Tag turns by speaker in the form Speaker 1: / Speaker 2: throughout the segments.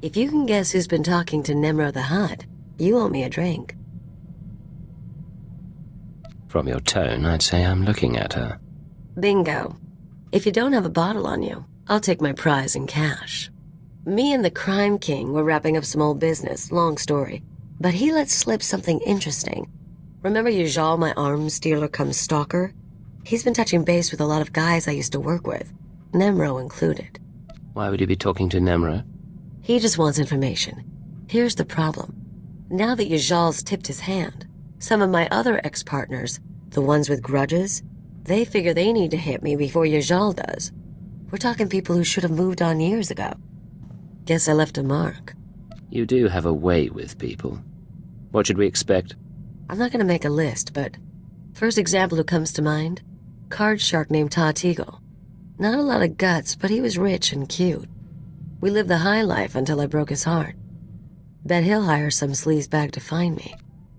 Speaker 1: If you can guess who's been talking to Nemro the Hutt, you owe me a drink.
Speaker 2: From your tone, I'd say I'm looking at her.
Speaker 1: Bingo. If you don't have a bottle on you, I'll take my prize in cash. Me and the Crime King were wrapping up some old business, long story. But he let slip something interesting. Remember Yajal, my arms dealer cum stalker? He's been touching base with a lot of guys I used to work with, Nemro included.
Speaker 2: Why would you be talking to Nemro?
Speaker 1: He just wants information. Here's the problem. Now that Yajal's tipped his hand, some of my other ex-partners, the ones with grudges, they figure they need to hit me before Yajal does. We're talking people who should have moved on years ago. Guess I left a mark.
Speaker 2: You do have a way with people. What should we expect?
Speaker 1: I'm not gonna make a list, but first example who comes to mind, card shark named Todd Teagle. Not a lot of guts, but he was rich and cute. We lived the high life until I broke his heart. Bet he'll hire some sleazebag to find me.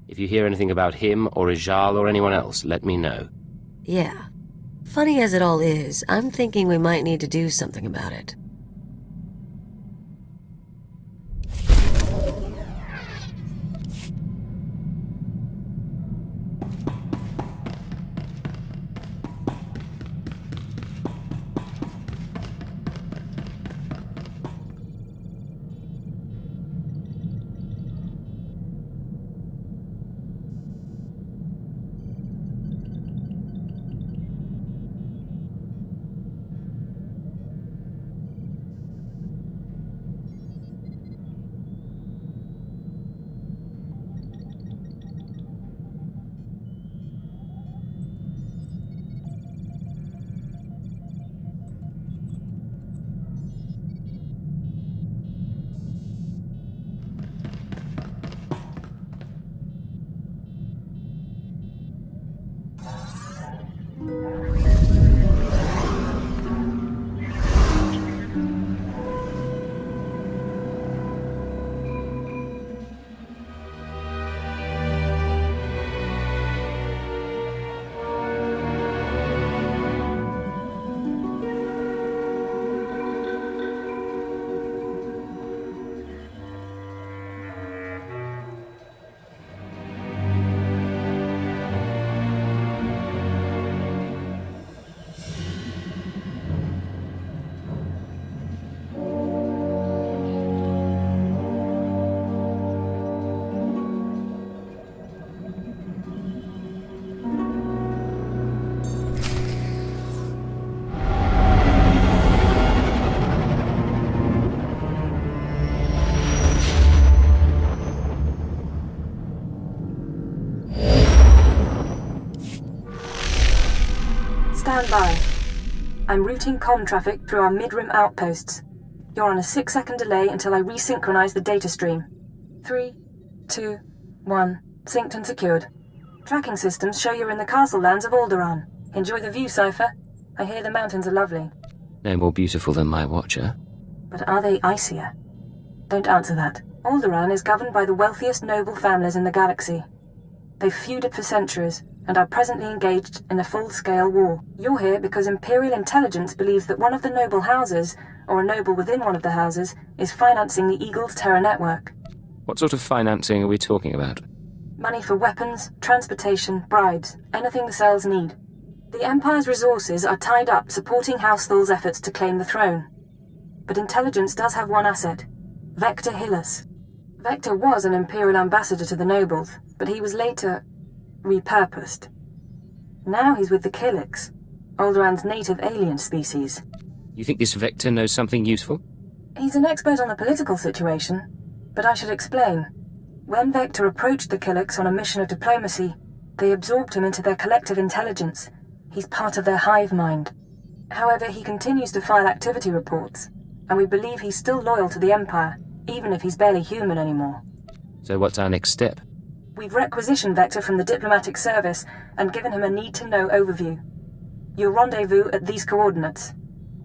Speaker 2: If you hear anything about him or Ijal or anyone else, let me know.
Speaker 1: Yeah. Funny as it all is, I'm thinking we might need to do something about it.
Speaker 3: Stand by. I'm routing comm traffic through our mid-rim outposts. You're on a 6-second delay until I resynchronize the data stream. 3, 2, 1. Synced and secured. Tracking systems show you're in the castle lands of Alderaan. Enjoy the view, Cypher. I hear the mountains are lovely.
Speaker 2: No more beautiful than my watcher.
Speaker 3: But are they icier? Don't answer that. Alderaan is governed by the wealthiest noble families in the galaxy. They've feuded for centuries, and are presently engaged in a full-scale war. You're here because Imperial Intelligence believes that one of the noble houses, or a noble within one of the houses, is financing the Eagle's terror network.
Speaker 2: What sort of financing are we talking about?
Speaker 3: Money for weapons, transportation, bribes, anything the cells need. The Empire's resources are tied up supporting House Thul's efforts to claim the throne. But Intelligence does have one asset, Vector Hillis. Vector was an Imperial ambassador to the nobles, but he was later repurposed. Now he's with the Killiks, Alderaan's native alien species.
Speaker 2: You think this Vector knows something useful?
Speaker 3: He's an expert on the political situation, but I should explain. When Vector approached the Killiks on a mission of diplomacy, they absorbed him into their collective intelligence. He's part of their hive mind. However, he continues to file activity reports, and we believe he's still loyal to the Empire, even if he's barely human anymore.
Speaker 2: So what's our next step?
Speaker 3: We've requisitioned Vector from the diplomatic service and given him a need-to-know overview. You'll rendezvous at these coordinates.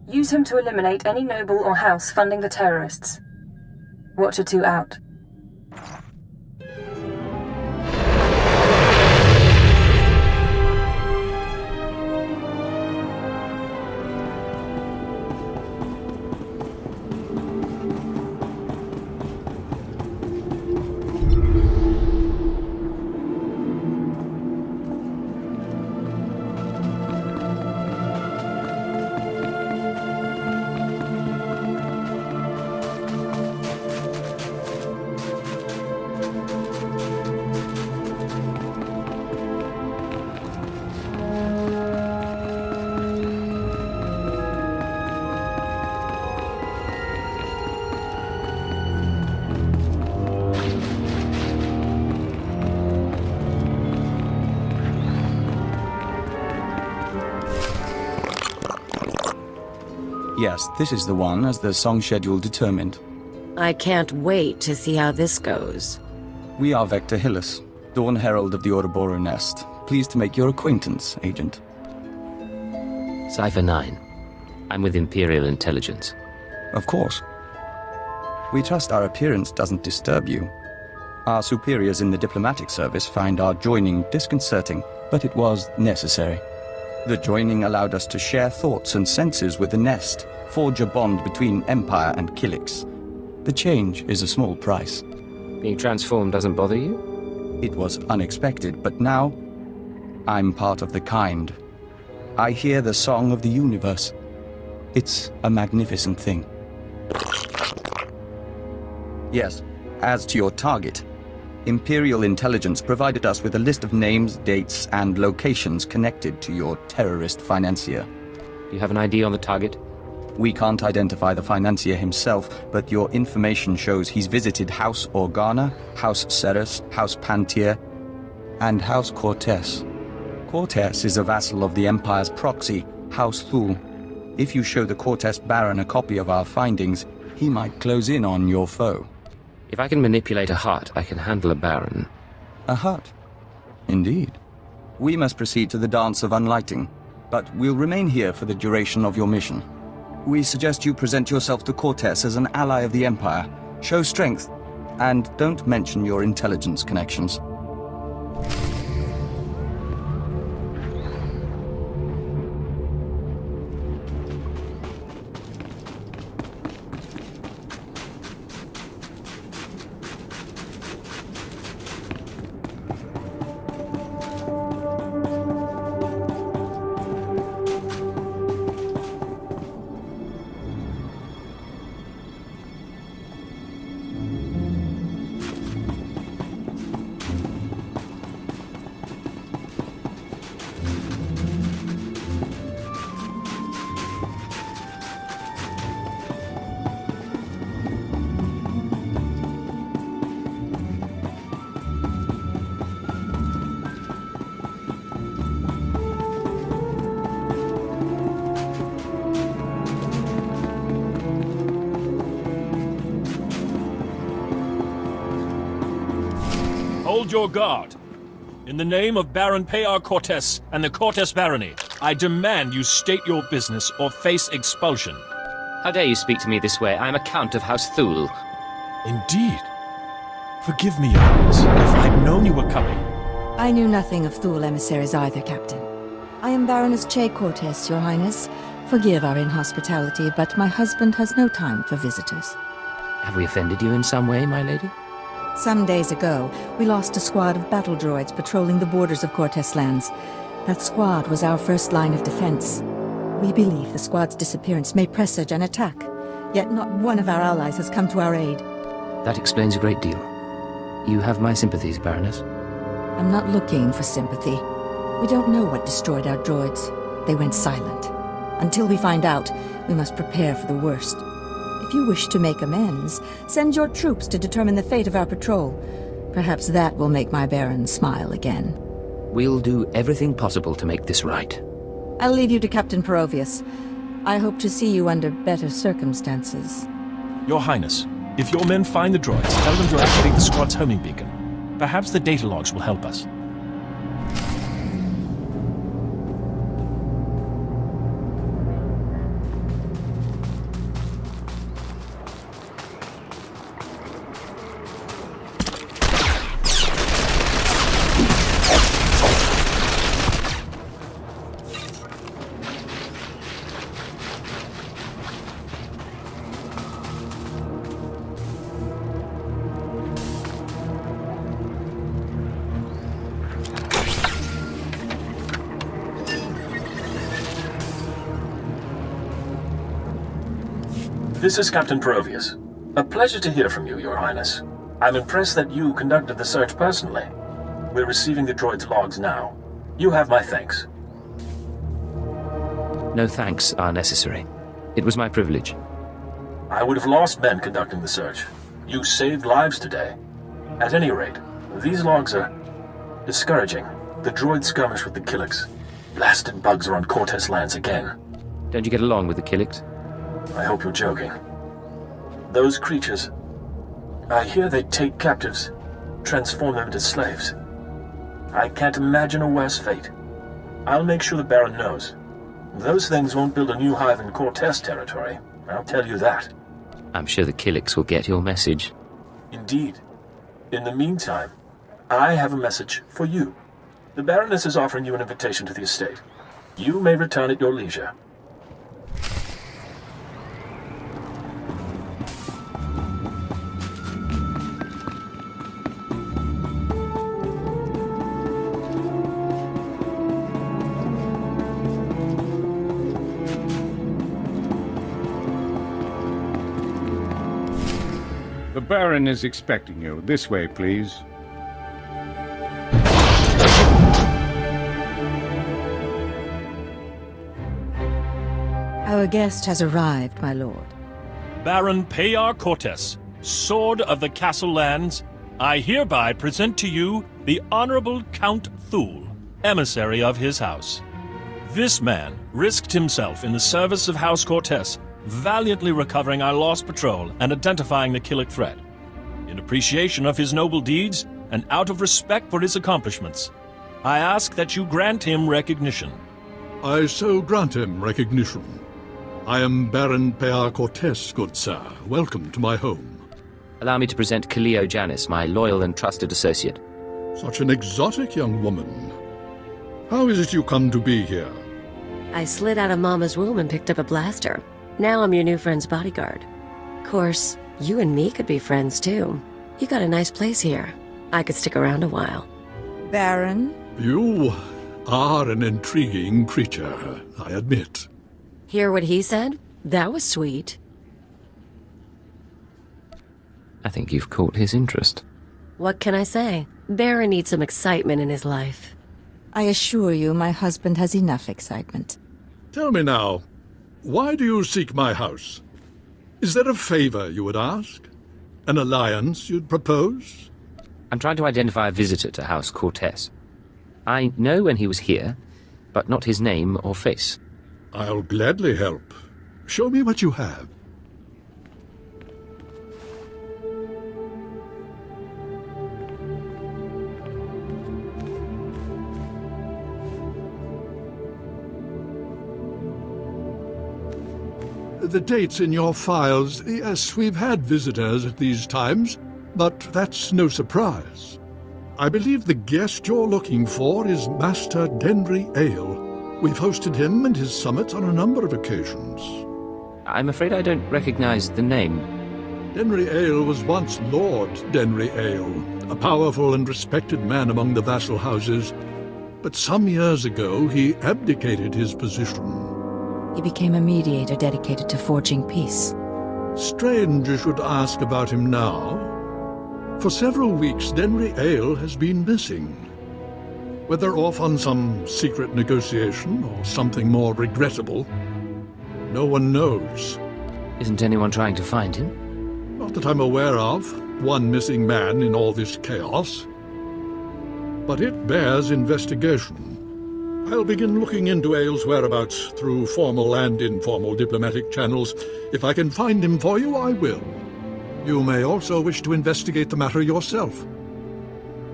Speaker 3: Use him to eliminate any noble or house funding the terrorists. Watcher 2 out.
Speaker 4: Yes, this is the one, as the song schedule determined.
Speaker 1: I can't wait to see how this goes.
Speaker 4: We are Vector Hillis, Dawn Herald of the Ouroboros Nest. Pleased to make your acquaintance, Agent.
Speaker 2: Cypher 9. I'm with Imperial Intelligence.
Speaker 4: Of course. We trust our appearance doesn't disturb you. Our superiors in the diplomatic service find our joining disconcerting, but it was necessary. The joining allowed us to share thoughts and senses with the Nest, forge a bond between Empire and Kilix. The change is a small price.
Speaker 2: Being transformed doesn't bother you?
Speaker 4: It was unexpected, but now I'm part of the kind. I hear the song of the universe. It's a magnificent thing. Yes, as to your target, Imperial Intelligence provided us with a list of names, dates, and locations connected to your terrorist financier.
Speaker 2: You have an ID on the target?
Speaker 4: We can't identify the financier himself, but your information shows he's visited House Organa, House Ceres, House Pantier, and House Cortes. Cortes is a vassal of the Empire's proxy, House Thul. If you show the Cortes Baron a copy of our findings, he might close in on your foe.
Speaker 2: If I can manipulate a heart, I can handle a Baron.
Speaker 4: A hut? Indeed. We must proceed to the Dance of Unlighting, but we'll remain here for the duration of your mission. We suggest you present yourself to Cortes as an ally of the Empire, show strength, and don't mention your intelligence connections.
Speaker 5: Hold your guard. In the name of Baron Payar Cortes and the Cortes Barony, I demand you state your business or face expulsion.
Speaker 2: How dare you speak to me this way? I am a Count of House Thul.
Speaker 5: Indeed. Forgive me, Your Highness, if I'd known you were coming.
Speaker 6: I knew nothing of Thule emissaries either, Captain. I am Baroness Che Cortes, Your Highness. Forgive our inhospitality, but my husband has no time for visitors.
Speaker 2: Have we offended you in some way, my lady?
Speaker 6: Some days ago, we lost a squad of battle droids patrolling the borders of Cortes lands. That squad was our first line of defense. We believe the squad's disappearance may presage an attack, yet not one of our allies has come to our aid.
Speaker 2: That explains a great deal. You have my sympathies, Baroness.
Speaker 6: I'm not looking for sympathy. We don't know what destroyed our droids. They went silent. Until we find out, we must prepare for the worst. If you wish to make amends, send your troops to determine the fate of our patrol. Perhaps that will make my Baron smile again.
Speaker 2: We'll do everything possible to make this right.
Speaker 6: I'll leave you to Captain Perovius. I hope to see you under better circumstances.
Speaker 5: Your Highness, if your men find the droids, tell them to activate the squad's homing beacon. Perhaps the data logs will help us. This is Captain Perovius. A pleasure to hear from you, Your Highness. I'm impressed that you conducted the search personally. We're receiving the droid's logs now. You have my thanks.
Speaker 2: No thanks are necessary. It was my privilege.
Speaker 5: I would have lost men conducting the search. You saved lives today. At any rate, these logs are discouraging. The droid skirmish with the Kilix. Blasted bugs are on Cortes lands again.
Speaker 2: Don't you get along with the Kilix?
Speaker 5: I hope you're joking. Those creatures... I hear they take captives, transform them into slaves. I can't imagine a worse fate. I'll make sure the Baron knows. Those things won't build a new hive in Cortez territory, I'll tell you that.
Speaker 2: I'm sure the Killicks will get your message.
Speaker 5: Indeed. In the meantime, I have a message for you. The Baroness is offering you an invitation to the estate. You may return at your leisure.
Speaker 7: The Baron is expecting you. This way, please.
Speaker 6: Our guest has arrived, my lord.
Speaker 5: Baron Payar Cortez, Sword of the Castle Lands, I hereby present to you the Honorable Count Thule, emissary of his house. This man risked himself in the service of House Cortez, valiantly recovering our lost patrol and identifying the Killick threat. In appreciation of his noble deeds and out of respect for his accomplishments, I ask that you grant him recognition.
Speaker 8: I so grant him recognition. I am Baron Payar Cortez, good sir. Welcome to my home.
Speaker 2: Allow me to present Kaleo Janis, my loyal and trusted associate.
Speaker 8: Such an exotic young woman. How is it you come to be here?
Speaker 1: I slid out of Mama's womb and picked up a blaster. Now I'm your new friend's bodyguard. Of course, you and me could be friends too. You got a nice place here. I could stick around a while.
Speaker 6: Baron?
Speaker 8: You are an intriguing creature, I admit.
Speaker 1: Hear what he said? That was sweet.
Speaker 2: I think you've caught his interest.
Speaker 1: What can I say? Baron needs some excitement in his life.
Speaker 6: I assure you my husband has enough excitement.
Speaker 8: Tell me now, why do you seek my house? Is there a favor you would ask? An alliance you'd propose?
Speaker 2: I'm trying to identify a visitor to House Cortez. I know when he was here, but not his name or face.
Speaker 8: I'll gladly help. Show me what you have. The dates in your files, yes, we've had visitors at these times, but that's no surprise. I believe the guest you're looking for is Master Denry Ale. We've hosted him and his summit on a number of occasions.
Speaker 2: I'm afraid I don't recognize the name.
Speaker 8: Denry Ale was once Lord Denry Ale, a powerful and respected man among the vassal houses, but some years ago he abdicated his position.
Speaker 6: He became a mediator dedicated to forging peace.
Speaker 8: Strange you should ask about him now. For several weeks, Denry Ale has been missing. Whether off on some secret negotiation or something more regrettable, no one knows.
Speaker 2: Isn't anyone trying to find him?
Speaker 8: Not that I'm aware of. One missing man in all this chaos. But it bears investigation. I'll begin looking into Ale's whereabouts through formal and informal diplomatic channels. If I can find him for you, I will. You may also wish to investigate the matter yourself.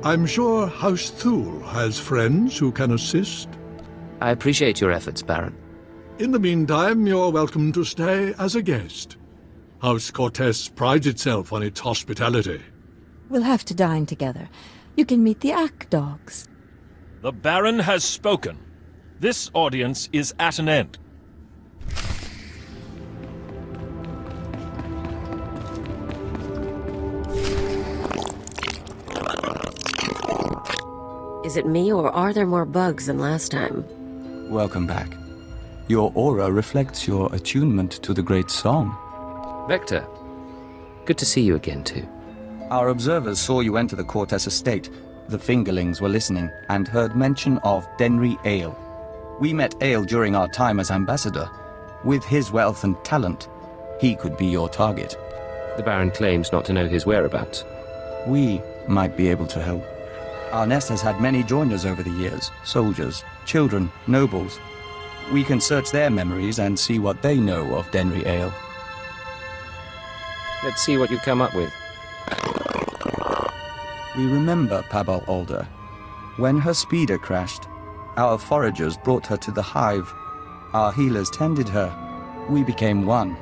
Speaker 8: I'm sure House Thule has friends who can assist.
Speaker 2: I appreciate your efforts, Baron.
Speaker 8: In the meantime, you're welcome to stay as a guest. House Cortez prides itself on its hospitality.
Speaker 6: We'll have to dine together. You can meet the Ack dogs.
Speaker 5: The Baron has spoken. This audience is at an end.
Speaker 1: Is it me, or are there more bugs than last time?
Speaker 4: Welcome back. Your aura reflects your attunement to the great song.
Speaker 2: Vector, good to see you again, too.
Speaker 4: Our observers saw you enter the Cortez estate. The fingerlings were listening and heard mention of Denry Ale. We met Ale during our time as ambassador. With his wealth and talent, he could be your target.
Speaker 2: The Baron claims not to know his whereabouts.
Speaker 4: We might be able to help. Our nest has had many joiners over the years. Soldiers, children, nobles. We can search their memories and see what they know of Denry Ale.
Speaker 2: Let's see what you come up with.
Speaker 4: We remember Pabal Alder. When her speeder crashed, our foragers brought her to the hive. Our healers tended her. We became one.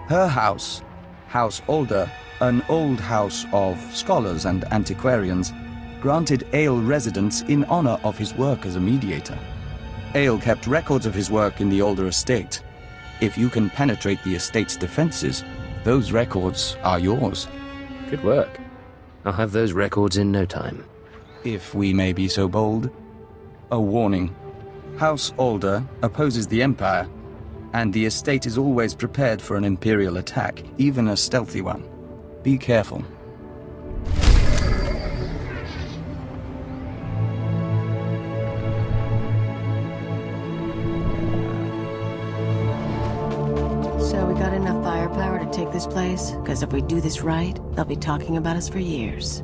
Speaker 4: Her house, House Alder, an old house of scholars and antiquarians, granted Ale residence in honor of his work as a mediator. Ale kept records of his work in the Alder estate. If you can penetrate the estate's defenses, those records are yours.
Speaker 2: Good work. I'll have those records in no time.
Speaker 4: If we may be so bold. A warning. House Alder opposes the Empire, and the estate is always prepared for an Imperial attack, even a stealthy one. Be careful.
Speaker 1: So we got enough firepower to take this place? Because if we do this right, they'll be talking about us for years.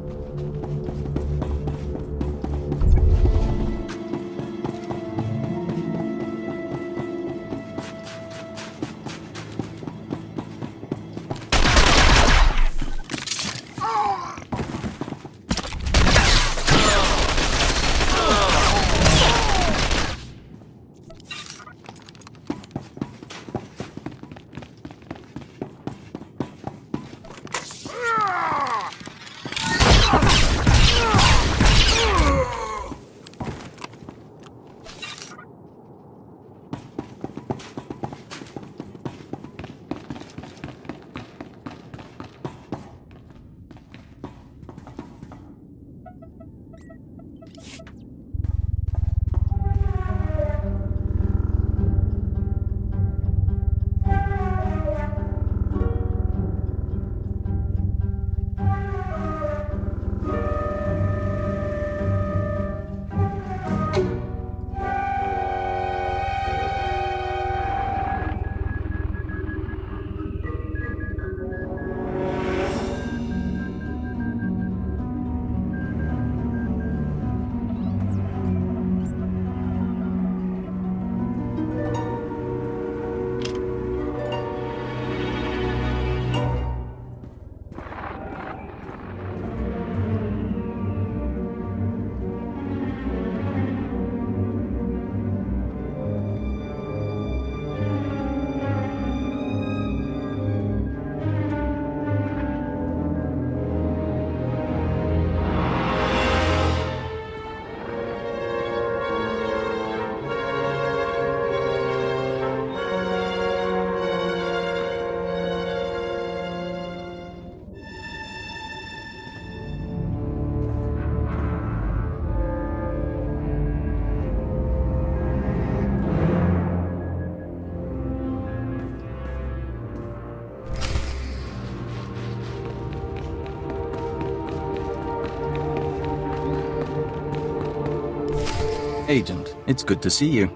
Speaker 4: Agent, it's good to see you.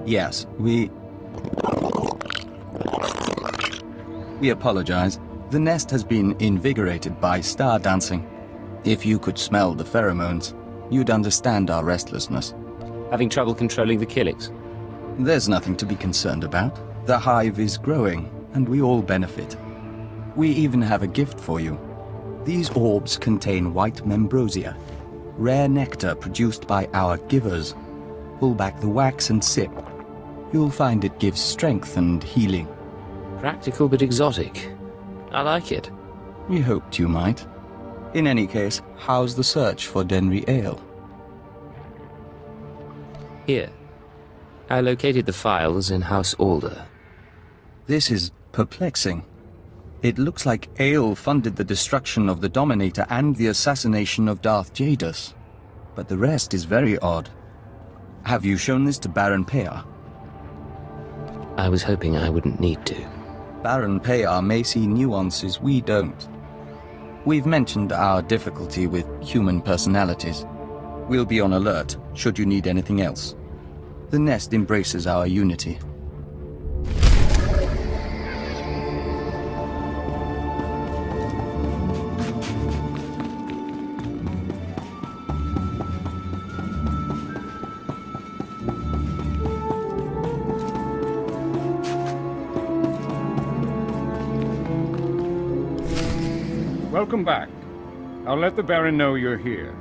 Speaker 4: Yes, we apologize. The nest has been invigorated by star dancing. If you could smell the pheromones, you'd understand our restlessness.
Speaker 2: Having trouble controlling the killings?
Speaker 4: There's nothing to be concerned about. The hive is growing, and we all benefit. We even have a gift for you. These orbs contain white membrosia, rare nectar produced by our givers. Pull back the wax and sip. You'll find it gives strength and healing.
Speaker 2: Practical but exotic. I like it.
Speaker 4: We hoped you might. In any case, how's the search for Denry Ale?
Speaker 2: Here. I located the files in House Alder.
Speaker 4: This is perplexing. It looks like Ale funded the destruction of the Dominator and the assassination of Darth Jadus. But the rest is very odd. Have you shown this to Baron Payar?
Speaker 2: I was hoping I wouldn't need to.
Speaker 4: Baron Payar may see nuances we don't. We've mentioned our difficulty with human personalities. We'll be on alert should you need anything else. The nest embraces our unity.
Speaker 7: Welcome back. I'll let the Baron know you're here.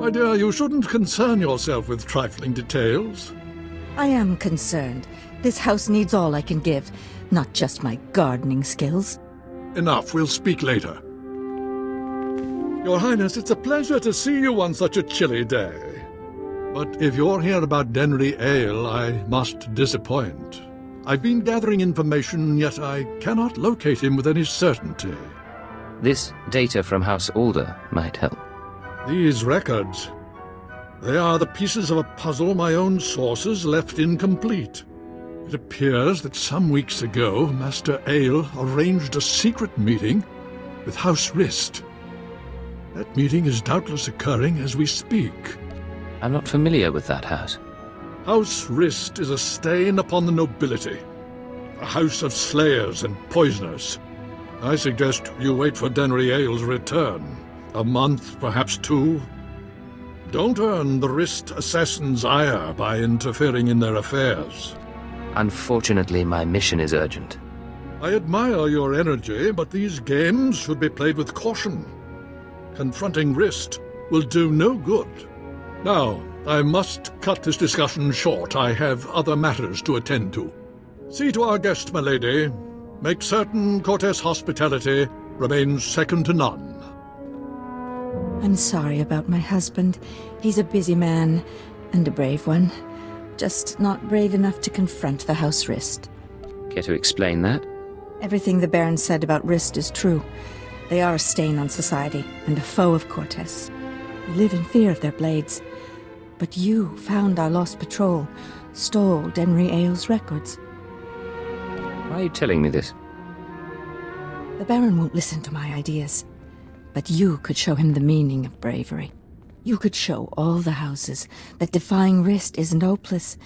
Speaker 8: My dear, you shouldn't concern yourself with trifling details.
Speaker 6: I am concerned. This house needs all I can give, not just my gardening skills.
Speaker 8: Enough, we'll speak later. Your Highness, it's a pleasure to see you on such a chilly day. But if you're here about Denry Ale, I must disappoint. I've been gathering information, yet I cannot locate him with any certainty.
Speaker 2: This data from House Alder might help.
Speaker 8: These records, they are the pieces of a puzzle my own sources left incomplete. It appears that some weeks ago, Master Ale arranged a secret meeting with House Rist. That meeting is doubtless occurring as we speak.
Speaker 2: I'm not familiar with that house.
Speaker 8: House Rist is a stain upon the nobility. A house of slayers and poisoners. I suggest you wait for Denry Ale's return. A month, perhaps 2. Don't earn the Rist assassins' ire by interfering in their affairs.
Speaker 2: Unfortunately, my mission is urgent.
Speaker 8: I admire your energy, but these games should be played with caution. Confronting Rist will do no good. Now, I must cut this discussion short. I have other matters to attend to. See to our guest, my lady. Make certain Cortes hospitality remains second to none.
Speaker 6: I'm sorry about my husband. He's a busy man, and a brave one. Just not brave enough to confront the House Rist.
Speaker 2: Care to explain that?
Speaker 6: Everything the Baron said about Rist is true. They are a stain on society, and a foe of Cortes. We live in fear of their blades. But you found our lost patrol, stole Denry Ale's records.
Speaker 2: Why are you telling me this?
Speaker 6: The Baron won't listen to my ideas. But you could show him the meaning of bravery. You could show all the houses that defying Rist isn't hopeless.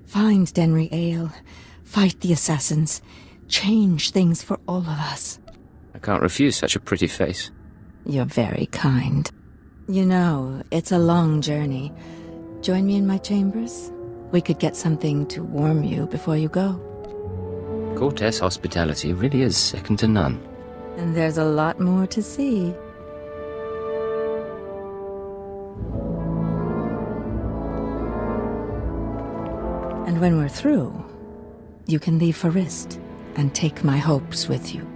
Speaker 6: Find Denry Ale, fight the assassins, change things for all of us.
Speaker 2: I can't refuse such a pretty face.
Speaker 6: You're very kind. You know, it's a long journey. Join me in my chambers? We could get something to warm you before you go.
Speaker 2: Cortes hospitality really is second to none.
Speaker 6: And there's a lot more to see. And when we're through, you can leave for Rist and take my hopes with you.